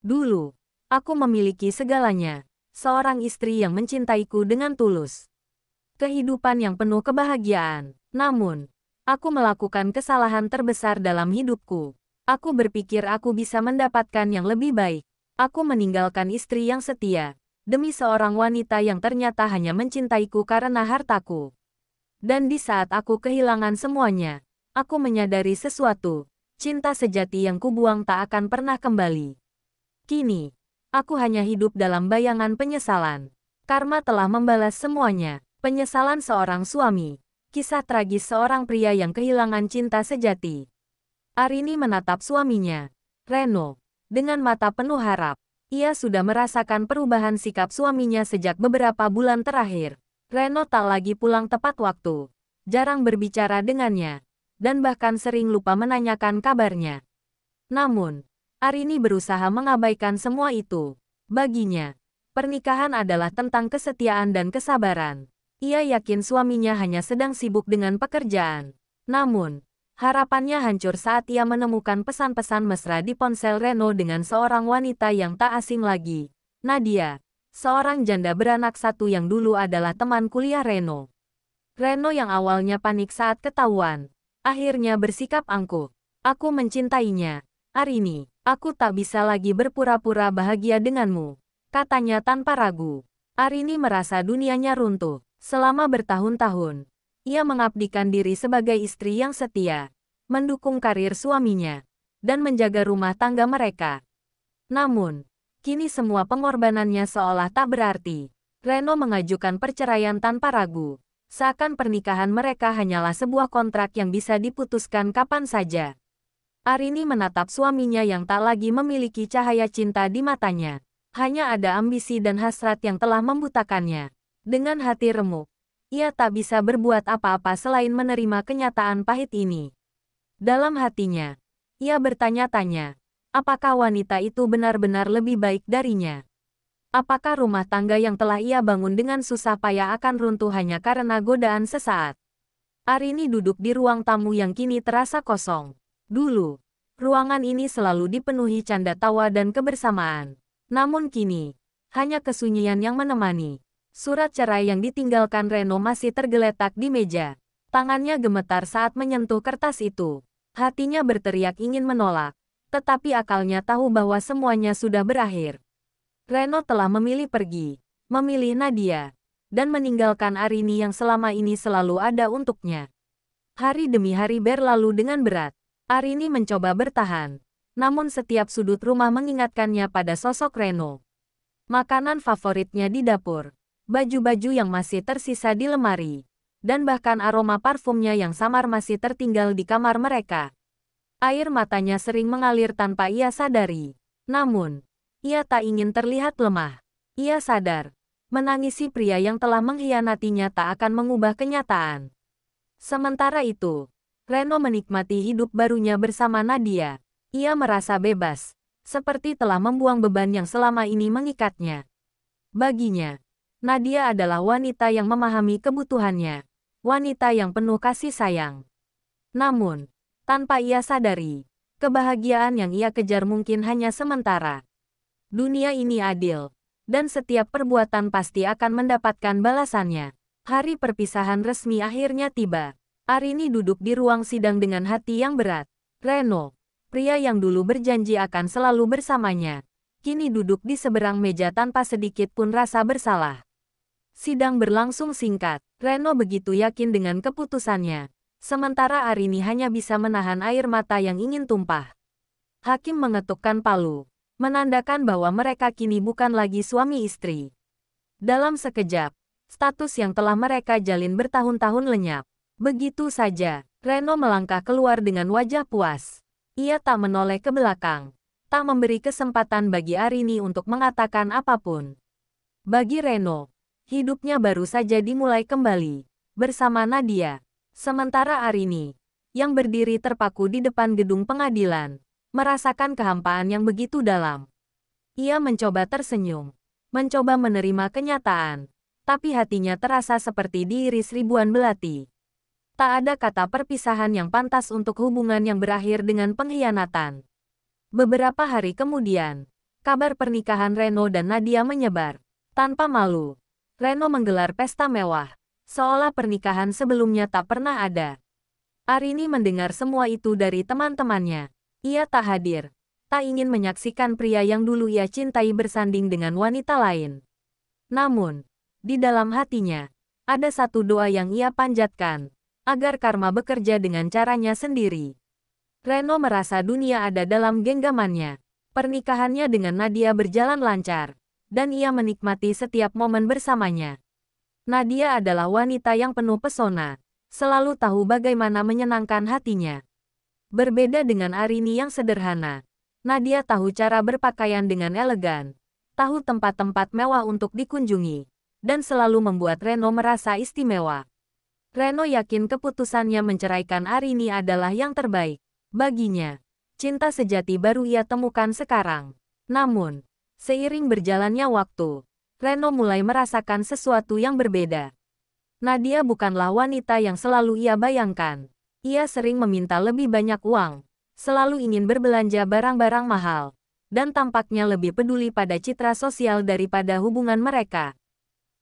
Dulu, aku memiliki segalanya. Seorang istri yang mencintaiku dengan tulus. Kehidupan yang penuh kebahagiaan. Namun, aku melakukan kesalahan terbesar dalam hidupku. Aku berpikir aku bisa mendapatkan yang lebih baik. Aku meninggalkan istri yang setia demi seorang wanita yang ternyata hanya mencintaiku karena hartaku. Dan di saat aku kehilangan semuanya, aku menyadari sesuatu. Cinta sejati yang kubuang tak akan pernah kembali. Kini, aku hanya hidup dalam bayangan penyesalan. Karma telah membalas semuanya. Penyesalan seorang suami. Kisah tragis seorang pria yang kehilangan cinta sejati. Arini menatap suaminya, Reno, dengan mata penuh harap. Ia sudah merasakan perubahan sikap suaminya sejak beberapa bulan terakhir. Reno tak lagi pulang tepat waktu, jarang berbicara dengannya, dan bahkan sering lupa menanyakan kabarnya. Namun, Arini berusaha mengabaikan semua itu. Baginya, pernikahan adalah tentang kesetiaan dan kesabaran. Ia yakin suaminya hanya sedang sibuk dengan pekerjaan. Namun, harapannya hancur saat ia menemukan pesan-pesan mesra di ponsel Reno dengan seorang wanita yang tak asing lagi. Nadia, seorang janda beranak satu yang dulu adalah teman kuliah Reno. Reno yang awalnya panik saat ketahuan, akhirnya bersikap angkuh. Aku mencintainya. Arini, aku tak bisa lagi berpura-pura bahagia denganmu, katanya tanpa ragu. Arini merasa dunianya runtuh. Selama bertahun-tahun, ia mengabdikan diri sebagai istri yang setia, mendukung karir suaminya, dan menjaga rumah tangga mereka. Namun, kini semua pengorbanannya seolah tak berarti. Reno mengajukan perceraian tanpa ragu, seakan pernikahan mereka hanyalah sebuah kontrak yang bisa diputuskan kapan saja. Arini menatap suaminya yang tak lagi memiliki cahaya cinta di matanya. Hanya ada ambisi dan hasrat yang telah membutakannya. Dengan hati remuk, ia tak bisa berbuat apa-apa selain menerima kenyataan pahit ini. Dalam hatinya, ia bertanya-tanya, apakah wanita itu benar-benar lebih baik darinya? Apakah rumah tangga yang telah ia bangun dengan susah payah akan runtuh hanya karena godaan sesaat? Arini duduk di ruang tamu yang kini terasa kosong. Dulu, ruangan ini selalu dipenuhi canda tawa dan kebersamaan. Namun kini, hanya kesunyian yang menemani. Surat cerai yang ditinggalkan Reno masih tergeletak di meja. Tangannya gemetar saat menyentuh kertas itu. Hatinya berteriak ingin menolak, tetapi akalnya tahu bahwa semuanya sudah berakhir. Reno telah memilih pergi, memilih Nadia, dan meninggalkan Arini yang selama ini selalu ada untuknya. Hari demi hari berlalu dengan berat. Arini mencoba bertahan, namun setiap sudut rumah mengingatkannya pada sosok Reno. Makanan favoritnya di dapur, baju-baju yang masih tersisa di lemari, dan bahkan aroma parfumnya yang samar masih tertinggal di kamar mereka. Air matanya sering mengalir tanpa ia sadari. Namun, ia tak ingin terlihat lemah. Ia sadar, menangisi pria yang telah mengkhianatinya tak akan mengubah kenyataan. Sementara itu, Reno menikmati hidup barunya bersama Nadia. Ia merasa bebas, seperti telah membuang beban yang selama ini mengikatnya. Baginya, Nadia adalah wanita yang memahami kebutuhannya, wanita yang penuh kasih sayang. Namun, tanpa ia sadari, kebahagiaan yang ia kejar mungkin hanya sementara. Dunia ini adil, dan setiap perbuatan pasti akan mendapatkan balasannya. Hari perpisahan resmi akhirnya tiba. Arini duduk di ruang sidang dengan hati yang berat. Reno, pria yang dulu berjanji akan selalu bersamanya, kini duduk di seberang meja tanpa sedikit pun rasa bersalah. Sidang berlangsung singkat. Reno begitu yakin dengan keputusannya. Sementara Arini hanya bisa menahan air mata yang ingin tumpah. Hakim mengetukkan palu, menandakan bahwa mereka kini bukan lagi suami istri. Dalam sekejap, status yang telah mereka jalin bertahun-tahun lenyap. Begitu saja, Reno melangkah keluar dengan wajah puas. Ia tak menoleh ke belakang, tak memberi kesempatan bagi Arini untuk mengatakan apapun. Bagi Reno, hidupnya baru saja dimulai kembali, bersama Nadia. Sementara Arini, yang berdiri terpaku di depan gedung pengadilan, merasakan kehampaan yang begitu dalam. Ia mencoba tersenyum, mencoba menerima kenyataan, tapi hatinya terasa seperti diiris ribuan belati. Tak ada kata perpisahan yang pantas untuk hubungan yang berakhir dengan pengkhianatan. Beberapa hari kemudian, kabar pernikahan Reno dan Nadia menyebar. Tanpa malu, Reno menggelar pesta mewah, seolah pernikahan sebelumnya tak pernah ada. Arini mendengar semua itu dari teman-temannya. Ia tak hadir, tak ingin menyaksikan pria yang dulu ia cintai bersanding dengan wanita lain. Namun, di dalam hatinya, ada satu doa yang ia panjatkan, agar karma bekerja dengan caranya sendiri. Reno merasa dunia ada dalam genggamannya. Pernikahannya dengan Nadia berjalan lancar, dan ia menikmati setiap momen bersamanya. Nadia adalah wanita yang penuh pesona, selalu tahu bagaimana menyenangkan hatinya. Berbeda dengan Arini yang sederhana, Nadia tahu cara berpakaian dengan elegan, tahu tempat-tempat mewah untuk dikunjungi, dan selalu membuat Reno merasa istimewa. Reno yakin keputusannya menceraikan Arini adalah yang terbaik baginya. Cinta sejati baru ia temukan sekarang. Namun, seiring berjalannya waktu, Reno mulai merasakan sesuatu yang berbeda. Nadia bukanlah wanita yang selalu ia bayangkan. Ia sering meminta lebih banyak uang, selalu ingin berbelanja barang-barang mahal, dan tampaknya lebih peduli pada citra sosial daripada hubungan mereka.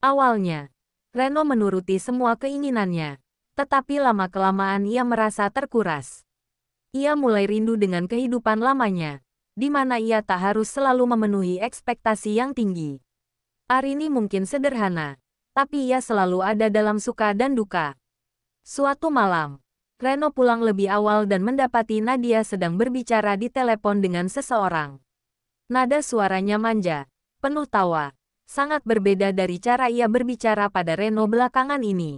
Awalnya, Reno menuruti semua keinginannya, tetapi lama-kelamaan ia merasa terkuras. Ia mulai rindu dengan kehidupan lamanya, di mana ia tak harus selalu memenuhi ekspektasi yang tinggi. Arini mungkin sederhana, tapi ia selalu ada dalam suka dan duka. Suatu malam, Reno pulang lebih awal dan mendapati Nadia sedang berbicara di telepon dengan seseorang. Nada suaranya manja, penuh tawa, sangat berbeda dari cara ia berbicara pada Reno belakangan ini.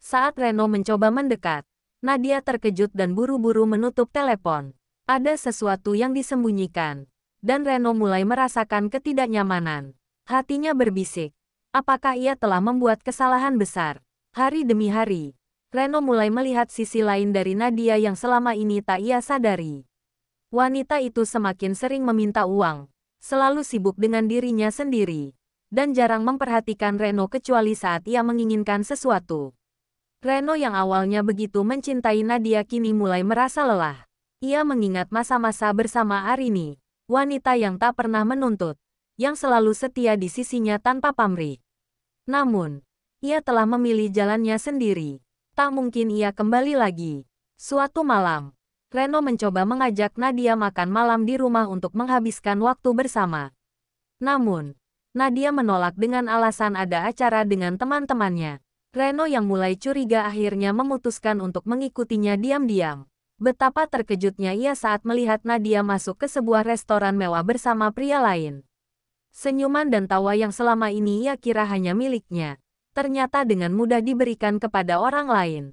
Saat Reno mencoba mendekat, Nadia terkejut dan buru-buru menutup telepon. Ada sesuatu yang disembunyikan, dan Reno mulai merasakan ketidaknyamanan. Hatinya berbisik, apakah ia telah membuat kesalahan besar? Hari demi hari, Reno mulai melihat sisi lain dari Nadia yang selama ini tak ia sadari. Wanita itu semakin sering meminta uang, selalu sibuk dengan dirinya sendiri, dan jarang memperhatikan Reno kecuali saat ia menginginkan sesuatu. Reno yang awalnya begitu mencintai Nadia kini mulai merasa lelah. Ia mengingat masa-masa bersama Arini, wanita yang tak pernah menuntut, yang selalu setia di sisinya tanpa pamrih. Namun, ia telah memilih jalannya sendiri. Tak mungkin ia kembali lagi. Suatu malam, Reno mencoba mengajak Nadia makan malam di rumah untuk menghabiskan waktu bersama. Namun, Nadia menolak dengan alasan ada acara dengan teman-temannya. Reno yang mulai curiga akhirnya memutuskan untuk mengikutinya diam-diam. Betapa terkejutnya ia saat melihat Nadia masuk ke sebuah restoran mewah bersama pria lain. Senyuman dan tawa yang selama ini ia kira hanya miliknya, ternyata dengan mudah diberikan kepada orang lain.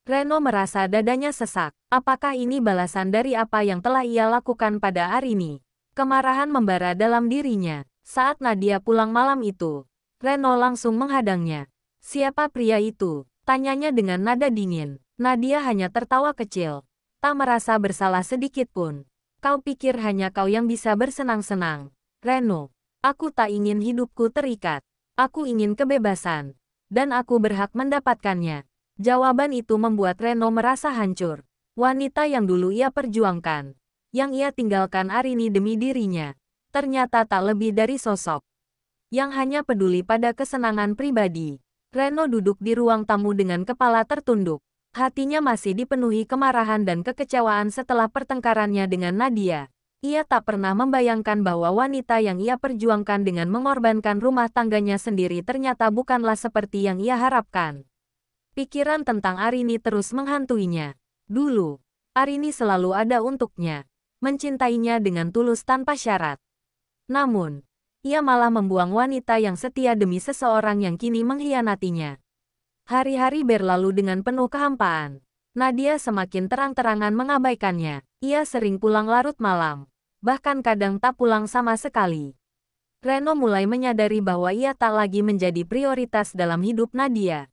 Reno merasa dadanya sesak. Apakah ini balasan dari apa yang telah ia lakukan pada Arini? Kemarahan membara dalam dirinya. Saat Nadia pulang malam itu, Reno langsung menghadangnya. "Siapa pria itu?" tanyanya dengan nada dingin. Nadia hanya tertawa kecil, tak merasa bersalah sedikit pun. "Kau pikir hanya kau yang bisa bersenang-senang, Reno? Aku tak ingin hidupku terikat. Aku ingin kebebasan, dan aku berhak mendapatkannya." Jawaban itu membuat Reno merasa hancur. Wanita yang dulu ia perjuangkan, yang ia tinggalkan Arini demi dirinya, ternyata tak lebih dari sosok yang hanya peduli pada kesenangan pribadi. Reno duduk di ruang tamu dengan kepala tertunduk. Hatinya masih dipenuhi kemarahan dan kekecewaan setelah pertengkarannya dengan Nadia. Ia tak pernah membayangkan bahwa wanita yang ia perjuangkan dengan mengorbankan rumah tangganya sendiri ternyata bukanlah seperti yang ia harapkan. Pikiran tentang Arini terus menghantuinya. Dulu, Arini selalu ada untuknya, mencintainya dengan tulus tanpa syarat. Namun, ia malah membuang wanita yang setia demi seseorang yang kini mengkhianatinya. Hari-hari berlalu dengan penuh kehampaan. Nadia semakin terang-terangan mengabaikannya. Ia sering pulang larut malam, bahkan kadang tak pulang sama sekali. Reno mulai menyadari bahwa ia tak lagi menjadi prioritas dalam hidup Nadia.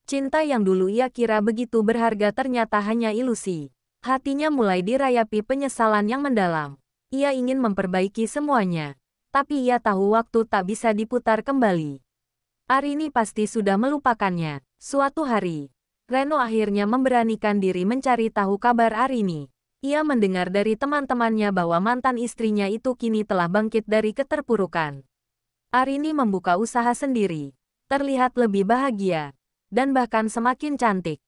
Cinta yang dulu ia kira begitu berharga ternyata hanya ilusi. Hatinya mulai dirayapi penyesalan yang mendalam. Ia ingin memperbaiki semuanya, tapi ia tahu waktu tak bisa diputar kembali. Arini pasti sudah melupakannya. Suatu hari, Reno akhirnya memberanikan diri mencari tahu kabar Arini. Ia mendengar dari teman-temannya bahwa mantan istrinya itu kini telah bangkit dari keterpurukan. Arini membuka usaha sendiri, terlihat lebih bahagia, dan bahkan semakin cantik.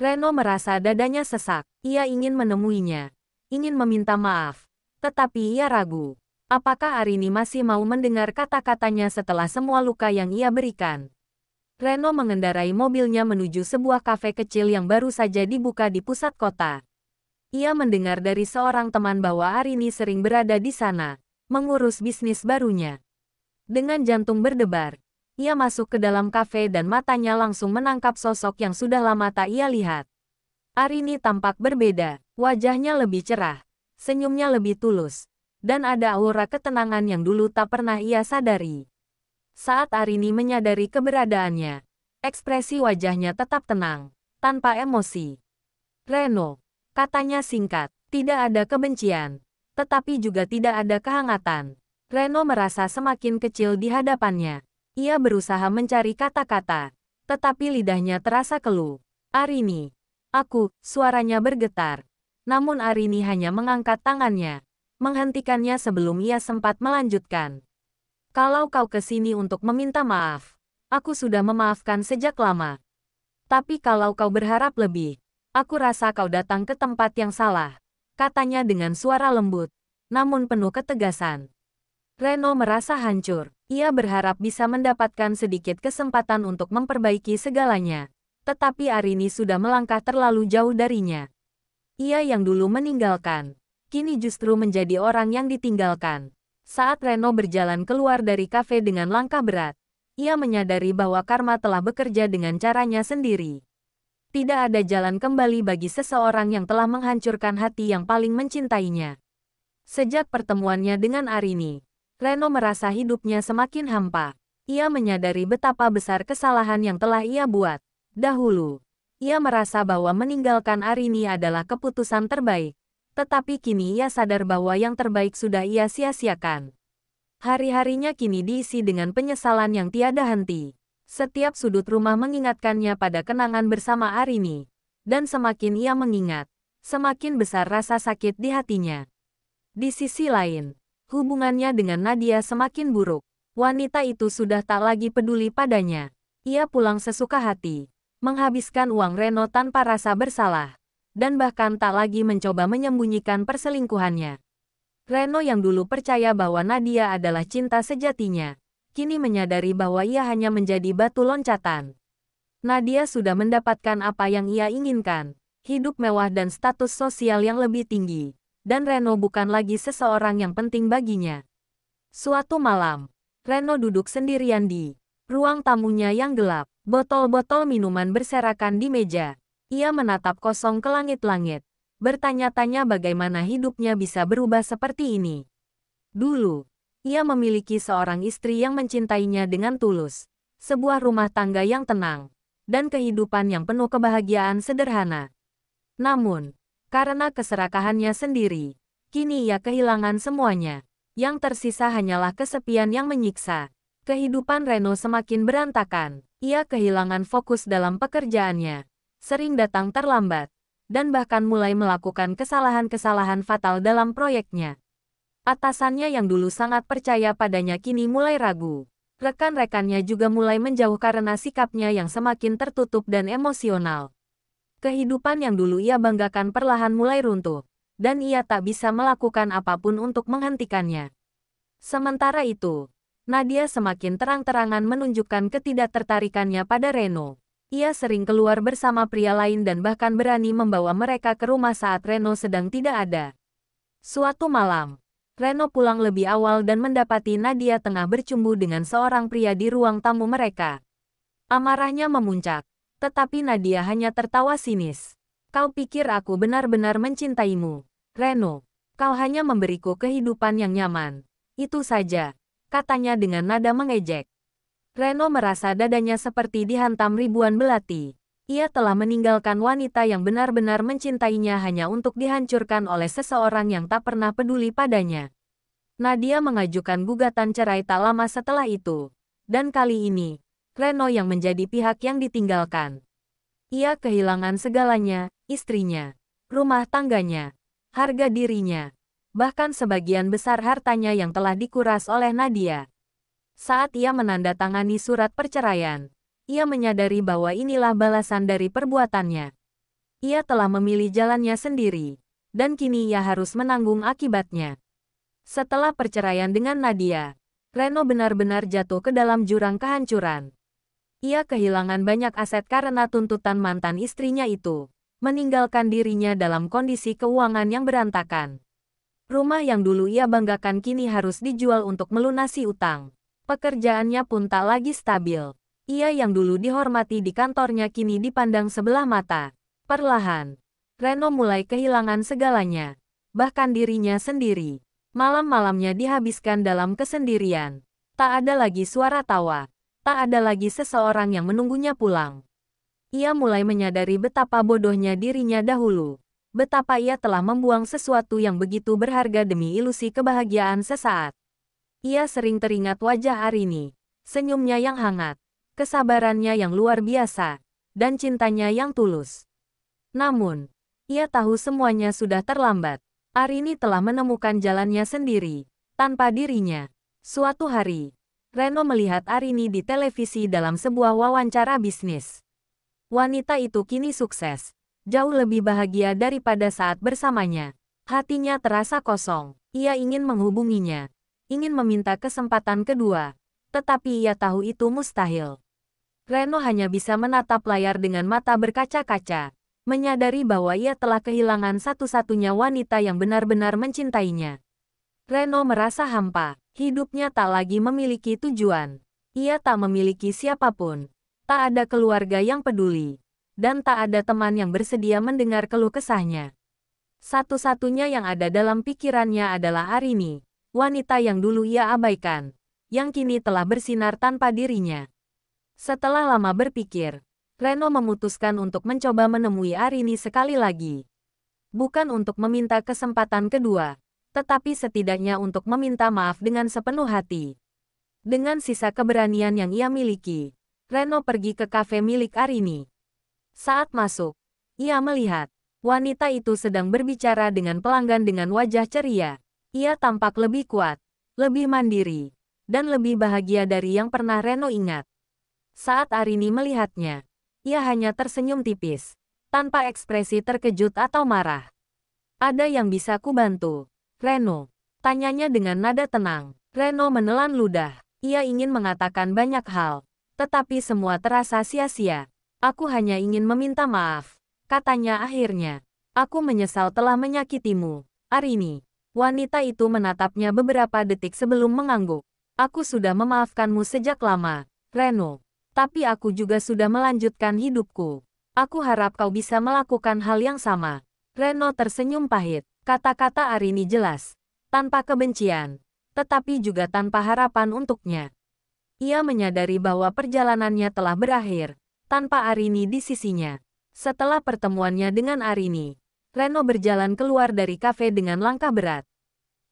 Reno merasa dadanya sesak. Ia ingin menemuinya, ingin meminta maaf, tetapi ia ragu. Apakah Arini masih mau mendengar kata-katanya setelah semua luka yang ia berikan? Reno mengendarai mobilnya menuju sebuah kafe kecil yang baru saja dibuka di pusat kota. Ia mendengar dari seorang teman bahwa Arini sering berada di sana, mengurus bisnis barunya. Dengan jantung berdebar, ia masuk ke dalam kafe dan matanya langsung menangkap sosok yang sudah lama tak ia lihat. Arini tampak berbeda, wajahnya lebih cerah, senyumnya lebih tulus, dan ada aura ketenangan yang dulu tak pernah ia sadari. Saat Arini menyadari keberadaannya, ekspresi wajahnya tetap tenang, tanpa emosi. Reno, katanya singkat, tidak ada kebencian, tetapi juga tidak ada kehangatan. Reno merasa semakin kecil di hadapannya. Ia berusaha mencari kata-kata, tetapi lidahnya terasa keluh. Arini, aku, suaranya bergetar. Namun Arini hanya mengangkat tangannya, menghentikannya sebelum ia sempat melanjutkan. Kalau kau ke sini untuk meminta maaf, aku sudah memaafkan sejak lama. Tapi kalau kau berharap lebih, aku rasa kau datang ke tempat yang salah, katanya dengan suara lembut, namun penuh ketegasan. Reno merasa hancur. Ia berharap bisa mendapatkan sedikit kesempatan untuk memperbaiki segalanya. Tetapi Arini sudah melangkah terlalu jauh darinya. Ia yang dulu meninggalkan, kini justru menjadi orang yang ditinggalkan. Saat Reno berjalan keluar dari kafe dengan langkah berat, ia menyadari bahwa karma telah bekerja dengan caranya sendiri. Tidak ada jalan kembali bagi seseorang yang telah menghancurkan hati yang paling mencintainya. Sejak pertemuannya dengan Arini, Reno merasa hidupnya semakin hampa. Ia menyadari betapa besar kesalahan yang telah ia buat. Dahulu, ia merasa bahwa meninggalkan Arini adalah keputusan terbaik. Tetapi kini ia sadar bahwa yang terbaik sudah ia sia-siakan. Hari-harinya kini diisi dengan penyesalan yang tiada henti. Setiap sudut rumah mengingatkannya pada kenangan bersama Arini. Dan semakin ia mengingat, semakin besar rasa sakit di hatinya. Di sisi lain, hubungannya dengan Nadia semakin buruk. Wanita itu sudah tak lagi peduli padanya. Ia pulang sesuka hati, menghabiskan uang Reno tanpa rasa bersalah, dan bahkan tak lagi mencoba menyembunyikan perselingkuhannya. Reno yang dulu percaya bahwa Nadia adalah cinta sejatinya, kini menyadari bahwa ia hanya menjadi batu loncatan. Nadia sudah mendapatkan apa yang ia inginkan, hidup mewah dan status sosial yang lebih tinggi, dan Reno bukan lagi seseorang yang penting baginya. Suatu malam, Reno duduk sendirian di ruang tamunya yang gelap, botol-botol minuman berserakan di meja. Ia menatap kosong ke langit-langit, bertanya-tanya bagaimana hidupnya bisa berubah seperti ini. Dulu, ia memiliki seorang istri yang mencintainya dengan tulus, sebuah rumah tangga yang tenang, dan kehidupan yang penuh kebahagiaan sederhana. Namun, karena keserakahannya sendiri, kini ia kehilangan semuanya. Yang tersisa hanyalah kesepian yang menyiksa. Kehidupan Reno semakin berantakan. Ia kehilangan fokus dalam pekerjaannya, sering datang terlambat, dan bahkan mulai melakukan kesalahan-kesalahan fatal dalam proyeknya. Atasannya yang dulu sangat percaya padanya kini mulai ragu. Rekan-rekannya juga mulai menjauh karena sikapnya yang semakin tertutup dan emosional. Kehidupan yang dulu ia banggakan perlahan mulai runtuh, dan ia tak bisa melakukan apapun untuk menghentikannya. Sementara itu, Nadia semakin terang-terangan menunjukkan ketidaktertarikannya pada Reno. Ia sering keluar bersama pria lain dan bahkan berani membawa mereka ke rumah saat Reno sedang tidak ada. Suatu malam, Reno pulang lebih awal dan mendapati Nadia tengah bercumbu dengan seorang pria di ruang tamu mereka. Amarahnya memuncak, tetapi Nadia hanya tertawa sinis. Kau pikir aku benar-benar mencintaimu, Reno? Kau hanya memberiku kehidupan yang nyaman. Itu saja, katanya dengan nada mengejek. Reno merasa dadanya seperti dihantam ribuan belati. Ia telah meninggalkan wanita yang benar-benar mencintainya hanya untuk dihancurkan oleh seseorang yang tak pernah peduli padanya. Nadia mengajukan gugatan cerai tak lama setelah itu. Dan kali ini, Reno yang menjadi pihak yang ditinggalkan. Ia kehilangan segalanya, istrinya, rumah tangganya, harga dirinya, bahkan sebagian besar hartanya yang telah dikuras oleh Nadia. Saat ia menandatangani surat perceraian, ia menyadari bahwa inilah balasan dari perbuatannya. Ia telah memilih jalannya sendiri, dan kini ia harus menanggung akibatnya. Setelah perceraian dengan Nadia, Reno benar-benar jatuh ke dalam jurang kehancuran. Ia kehilangan banyak aset karena tuntutan mantan istrinya itu, meninggalkan dirinya dalam kondisi keuangan yang berantakan. Rumah yang dulu ia banggakan kini harus dijual untuk melunasi utang. Pekerjaannya pun tak lagi stabil. Ia yang dulu dihormati di kantornya kini dipandang sebelah mata. Perlahan, Reno mulai kehilangan segalanya, bahkan dirinya sendiri. Malam-malamnya dihabiskan dalam kesendirian. Tak ada lagi suara tawa. Tak ada lagi seseorang yang menunggunya pulang. Ia mulai menyadari betapa bodohnya dirinya dahulu. Betapa ia telah membuang sesuatu yang begitu berharga demi ilusi kebahagiaan sesaat. Ia sering teringat wajah Arini, senyumnya yang hangat, kesabarannya yang luar biasa, dan cintanya yang tulus. Namun, ia tahu semuanya sudah terlambat. Arini telah menemukan jalannya sendiri, tanpa dirinya. Suatu hari, Reno melihat Arini di televisi dalam sebuah wawancara bisnis. Wanita itu kini sukses, jauh lebih bahagia daripada saat bersamanya. Hatinya terasa kosong. Ia ingin menghubunginya, ingin meminta kesempatan kedua, tetapi ia tahu itu mustahil. Reno hanya bisa menatap layar dengan mata berkaca-kaca, menyadari bahwa ia telah kehilangan satu-satunya wanita yang benar-benar mencintainya. Reno merasa hampa, hidupnya tak lagi memiliki tujuan. Ia tak memiliki siapapun, tak ada keluarga yang peduli, dan tak ada teman yang bersedia mendengar keluh kesahnya. Satu-satunya yang ada dalam pikirannya adalah Arini, wanita yang dulu ia abaikan, yang kini telah bersinar tanpa dirinya. Setelah lama berpikir, Reno memutuskan untuk mencoba menemui Arini sekali lagi. Bukan untuk meminta kesempatan kedua, tetapi setidaknya untuk meminta maaf dengan sepenuh hati. Dengan sisa keberanian yang ia miliki, Reno pergi ke kafe milik Arini. Saat masuk, ia melihat wanita itu sedang berbicara dengan pelanggan dengan wajah ceria. Ia tampak lebih kuat, lebih mandiri, dan lebih bahagia dari yang pernah Reno ingat. Saat Arini melihatnya, ia hanya tersenyum tipis, tanpa ekspresi terkejut atau marah. "Ada yang bisa kubantu, Reno?" tanyanya dengan nada tenang. Reno menelan ludah. Ia ingin mengatakan banyak hal, tetapi semua terasa sia-sia. "Aku hanya ingin meminta maaf," katanya akhirnya. "Aku menyesal telah menyakitimu, Arini." Wanita itu menatapnya beberapa detik sebelum mengangguk. "Aku sudah memaafkanmu sejak lama, Reno. Tapi aku juga sudah melanjutkan hidupku. Aku harap kau bisa melakukan hal yang sama." Reno tersenyum pahit. Kata-kata Arini jelas, tanpa kebencian, tetapi juga tanpa harapan untuknya. Ia menyadari bahwa perjalanannya telah berakhir, tanpa Arini di sisinya. Setelah pertemuannya dengan Arini, Reno berjalan keluar dari kafe dengan langkah berat.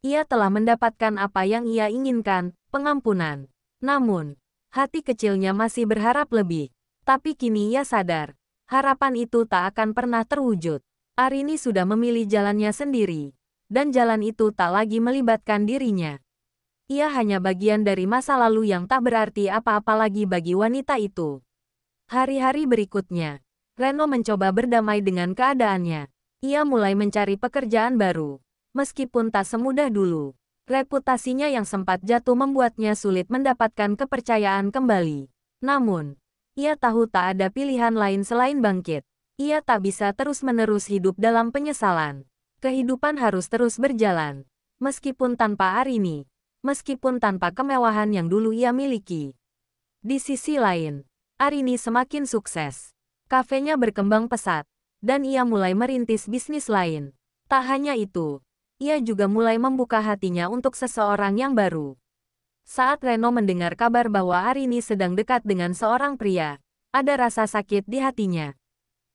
Ia telah mendapatkan apa yang ia inginkan, pengampunan. Namun, hati kecilnya masih berharap lebih. Tapi kini ia sadar, harapan itu tak akan pernah terwujud. Arini sudah memilih jalannya sendiri, dan jalan itu tak lagi melibatkan dirinya. Ia hanya bagian dari masa lalu yang tak berarti apa-apa lagi bagi wanita itu. Hari-hari berikutnya, Reno mencoba berdamai dengan keadaannya. Ia mulai mencari pekerjaan baru, meskipun tak semudah dulu. Reputasinya yang sempat jatuh membuatnya sulit mendapatkan kepercayaan kembali. Namun, ia tahu tak ada pilihan lain selain bangkit. Ia tak bisa terus-menerus hidup dalam penyesalan. Kehidupan harus terus berjalan, meskipun tanpa Arini, meskipun tanpa kemewahan yang dulu ia miliki. Di sisi lain, Arini semakin sukses. Kafenya berkembang pesat, dan ia mulai merintis bisnis lain. Tak hanya itu, ia juga mulai membuka hatinya untuk seseorang yang baru. Saat Reno mendengar kabar bahwa Arini sedang dekat dengan seorang pria, ada rasa sakit di hatinya.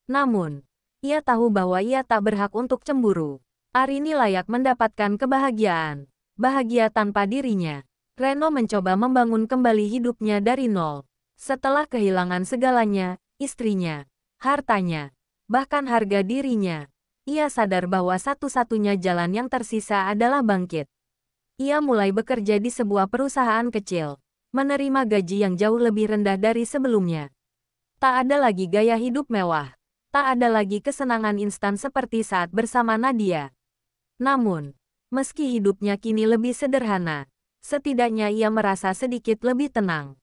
Namun, ia tahu bahwa ia tak berhak untuk cemburu. Arini layak mendapatkan kebahagiaan, bahagia tanpa dirinya. Reno mencoba membangun kembali hidupnya dari nol. Setelah kehilangan segalanya, istrinya, hartanya, bahkan harga dirinya, ia sadar bahwa satu-satunya jalan yang tersisa adalah bangkit. Ia mulai bekerja di sebuah perusahaan kecil, menerima gaji yang jauh lebih rendah dari sebelumnya. Tak ada lagi gaya hidup mewah. Tak ada lagi kesenangan instan seperti saat bersama Nadia. Namun, meski hidupnya kini lebih sederhana, setidaknya ia merasa sedikit lebih tenang.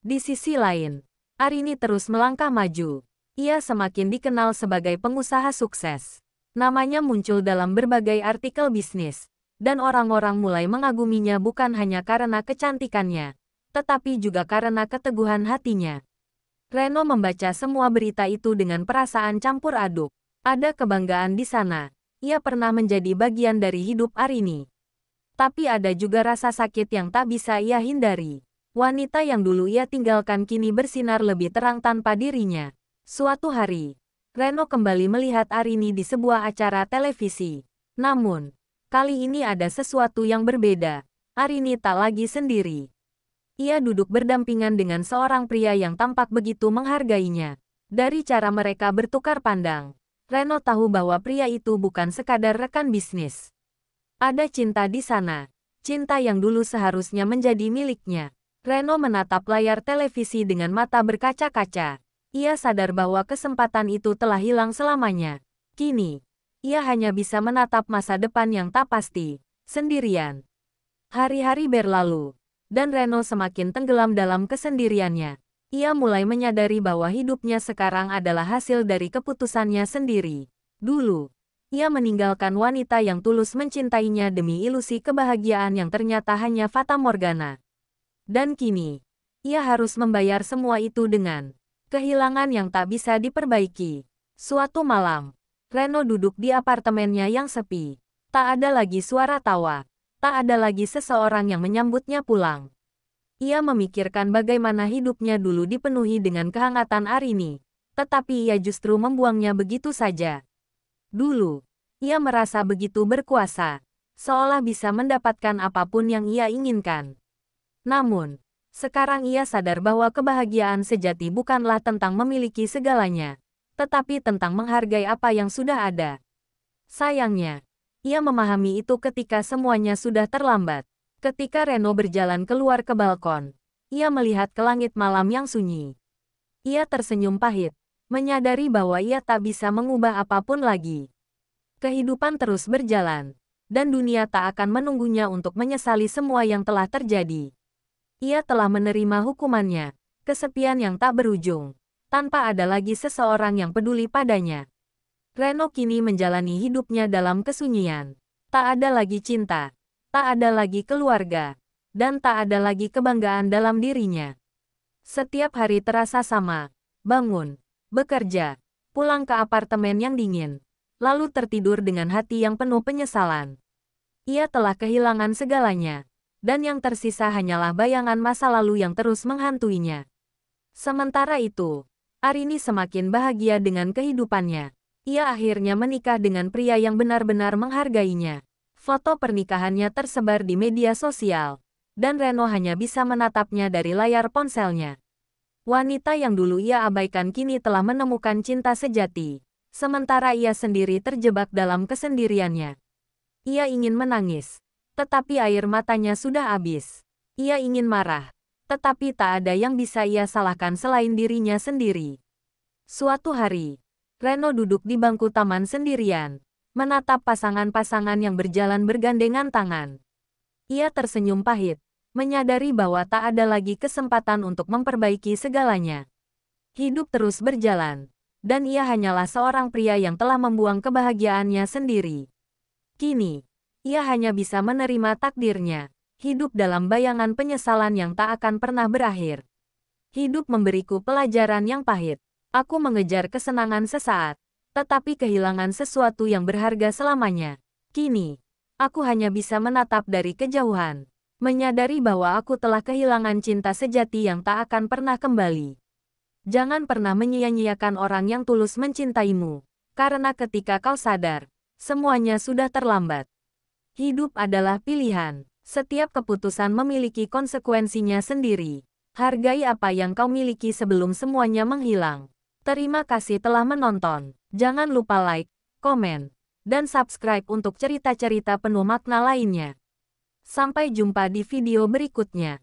Di sisi lain, Arini terus melangkah maju. Ia semakin dikenal sebagai pengusaha sukses. Namanya muncul dalam berbagai artikel bisnis, dan orang-orang mulai mengaguminya bukan hanya karena kecantikannya, tetapi juga karena keteguhan hatinya. Reno membaca semua berita itu dengan perasaan campur aduk. Ada kebanggaan di sana. Ia pernah menjadi bagian dari hidup Arini. Tapi ada juga rasa sakit yang tak bisa ia hindari. Wanita yang dulu ia tinggalkan kini bersinar lebih terang tanpa dirinya. Suatu hari, Reno kembali melihat Arini di sebuah acara televisi. Namun, kali ini ada sesuatu yang berbeda. Arini tak lagi sendiri. Ia duduk berdampingan dengan seorang pria yang tampak begitu menghargainya. Dari cara mereka bertukar pandang, Reno tahu bahwa pria itu bukan sekadar rekan bisnis. Ada cinta di sana, cinta yang dulu seharusnya menjadi miliknya. Reno menatap layar televisi dengan mata berkaca-kaca. Ia sadar bahwa kesempatan itu telah hilang selamanya. Kini, ia hanya bisa menatap masa depan yang tak pasti, sendirian. Hari-hari berlalu, dan Reno semakin tenggelam dalam kesendiriannya. Ia mulai menyadari bahwa hidupnya sekarang adalah hasil dari keputusannya sendiri. Dulu, ia meninggalkan wanita yang tulus mencintainya demi ilusi kebahagiaan yang ternyata hanya fata morgana. Dan kini, ia harus membayar semua itu dengan kehilangan yang tak bisa diperbaiki. Suatu malam, Reno duduk di apartemennya yang sepi. Tak ada lagi suara tawa. Tak ada lagi seseorang yang menyambutnya pulang. Ia memikirkan bagaimana hidupnya dulu dipenuhi dengan kehangatan Arini, tetapi ia justru membuangnya begitu saja. Dulu, ia merasa begitu berkuasa, seolah bisa mendapatkan apapun yang ia inginkan. Namun, sekarang ia sadar bahwa kebahagiaan sejati bukanlah tentang memiliki segalanya, tetapi tentang menghargai apa yang sudah ada. Sayangnya, ia memahami itu ketika semuanya sudah terlambat. Ketika Reno berjalan keluar ke balkon, ia melihat ke langit malam yang sunyi. Ia tersenyum pahit, menyadari bahwa ia tak bisa mengubah apapun lagi. Kehidupan terus berjalan, dan dunia tak akan menunggunya untuk menyesali semua yang telah terjadi. Ia telah menerima hukumannya, kesepian yang tak berujung, tanpa ada lagi seseorang yang peduli padanya. Reno kini menjalani hidupnya dalam kesunyian. Tak ada lagi cinta, tak ada lagi keluarga, dan tak ada lagi kebanggaan dalam dirinya. Setiap hari terasa sama, bangun, bekerja, pulang ke apartemen yang dingin, lalu tertidur dengan hati yang penuh penyesalan. Ia telah kehilangan segalanya, dan yang tersisa hanyalah bayangan masa lalu yang terus menghantuinya. Sementara itu, Arini semakin bahagia dengan kehidupannya. Ia akhirnya menikah dengan pria yang benar-benar menghargainya. Foto pernikahannya tersebar di media sosial, dan Reno hanya bisa menatapnya dari layar ponselnya. Wanita yang dulu ia abaikan kini telah menemukan cinta sejati, sementara ia sendiri terjebak dalam kesendiriannya. Ia ingin menangis, tetapi air matanya sudah habis. Ia ingin marah, tetapi tak ada yang bisa ia salahkan selain dirinya sendiri. Suatu hari, Reno duduk di bangku taman sendirian, menatap pasangan-pasangan yang berjalan bergandengan tangan. Ia tersenyum pahit, menyadari bahwa tak ada lagi kesempatan untuk memperbaiki segalanya. Hidup terus berjalan, dan ia hanyalah seorang pria yang telah membuang kebahagiaannya sendiri. Kini, ia hanya bisa menerima takdirnya, hidup dalam bayangan penyesalan yang tak akan pernah berakhir. Hidup memberiku pelajaran yang pahit. Aku mengejar kesenangan sesaat, tetapi kehilangan sesuatu yang berharga selamanya. Kini, aku hanya bisa menatap dari kejauhan, menyadari bahwa aku telah kehilangan cinta sejati yang tak akan pernah kembali. Jangan pernah menyia-nyiakan orang yang tulus mencintaimu, karena ketika kau sadar, semuanya sudah terlambat. Hidup adalah pilihan, setiap keputusan memiliki konsekuensinya sendiri. Hargai apa yang kau miliki sebelum semuanya menghilang. Terima kasih telah menonton. Jangan lupa like, komen, dan subscribe untuk cerita-cerita penuh makna lainnya. Sampai jumpa di video berikutnya.